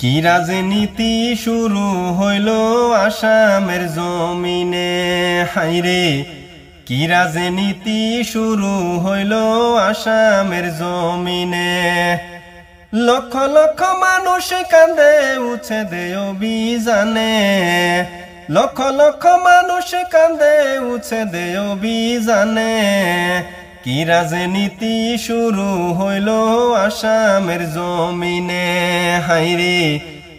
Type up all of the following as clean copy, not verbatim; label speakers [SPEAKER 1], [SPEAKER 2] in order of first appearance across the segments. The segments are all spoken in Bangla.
[SPEAKER 1] কি রাজনীতি শুরু হইল আসামের জমিনে, হাইরে কি রাজনীতি শুরু হইল আসামের জমিনে। লক্ষ লক্ষ মানুষ কান্দে উচ্ছেদে অভিযানে, লক্ষ লক্ষ মানুষ কান্দে উচ্ছেদে অভিযানে। কি রাজনীতি শুরু হইল আসামের জমিনে, হাইরে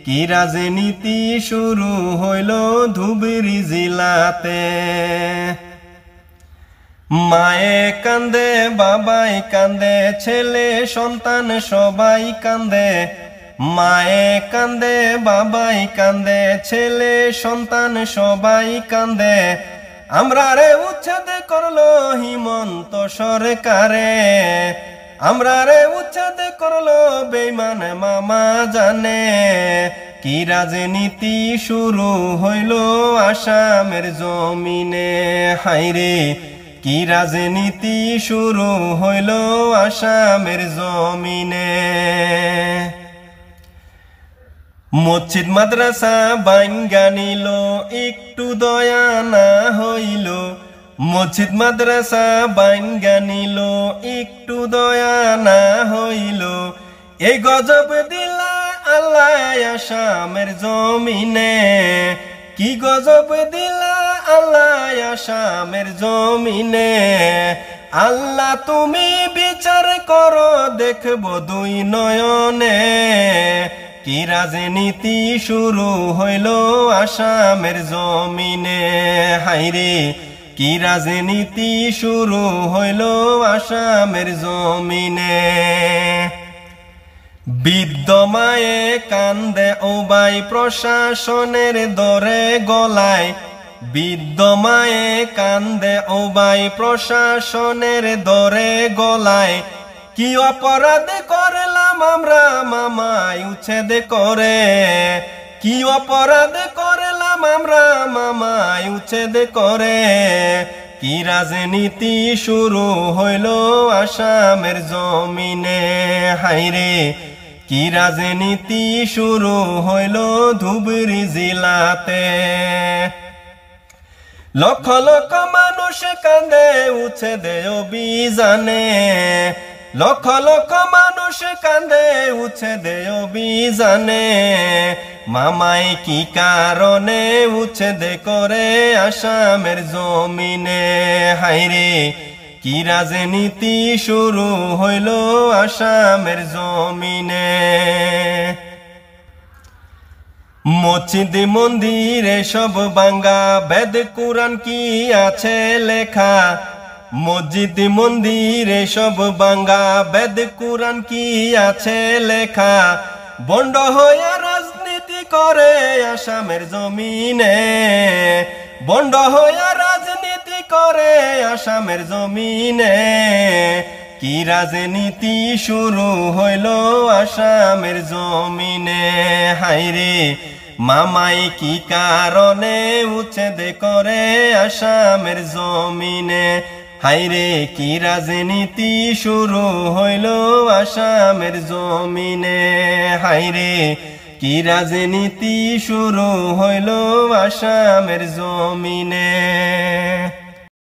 [SPEAKER 1] কি রাজনীতি শুরু হইল ধুবড়ী জিলাতে। মায়ে কান্দে বাবাই কান্দে ছেলে সন্তান সবাই কান্দে, মায়ে কান্দে বাবাই কান্দে ছেলে সন্তান সবাই কান্দে। আমরা রে উচ্ছেদ করলো হিমন্ত সরকারে, আমরা রে উচ্ছেদ করলো বেঈমান মামা জানে। কি রাজনীতি শুরু হইল আসামের জমিনে, হাইরে কি রাজনীতি শুরু হইল আসামের জমিনে। মসজিদ মাদ্রাসা ভাঙ্গা নিল একটু দয়া না হইল, মসজিদ মাদ্রাসা ভাঙ্গা নিল একটু দয়া না হইল। এই গজব দিলা আল্লাহ আসামের জমিনে, কি গজব দিলা আল্লাহ আসামের জমিনে। আল্লাহ তুমি বিচার করো দেখবো দুই নয়নে। কি রাজনীতি শুরু হইল আসামের জমিনে, হাইরে কি রাজনীতি শুরু হইল আসামের জমিনে। বৃদ্ধ মায়ে কান্দে ওবাই প্রশাসনের দরে গলায়, বৃদ্ধ মায়ে কান্দে ওবাই প্রশাসনের দরে গলায়। কি অপরাধ করলাম আমরা মামাই উচ্ছেদ করে, কি অপরাধ করলাম আমরা মামাই উচ্ছেদ করে। কি রাজনীতি শুরু হইল আসামের জমিনে, হাইরে কি রাজনীতি শুরু হইল ধুবড়ী জিলাতে। লক্ষ লক্ষ মানুষ কান্দে উচ্ছেদে অভিযানে, লক্ষ লক্ষ মানুষ কান্দে উচ্ছেদে অভিযানে। মামাই কি কারণে উচ্ছেদ করে আসামের জমিনে, হাইরে কি রাজনীতি শুরু হইল আসামের জমিনে। মসজিদ মন্দির সব ভাঙ্গা বেদ কুরআন কি আছে লেখা, মসজিদ মন্দির সব ভাঙ্গা বেদ কুরআন কি আছে লেখা। বন্ড হইয়া রাজনীতি করে আসামের জমিনে, বন্ড হইয়া রাজনীতি করে আসামের জমিনে। কি রাজনীতি শুরু হইল আসামের জমিনে, হাইরে মামাই কি কারণে উচ্ছেদ করে আসামের জমিনে। হাইরে কি রাজনীতি শুরু হইল আসামের জমিনে, হাইরে কি রাজনীতি শুরু হইল আসামের জমিনে।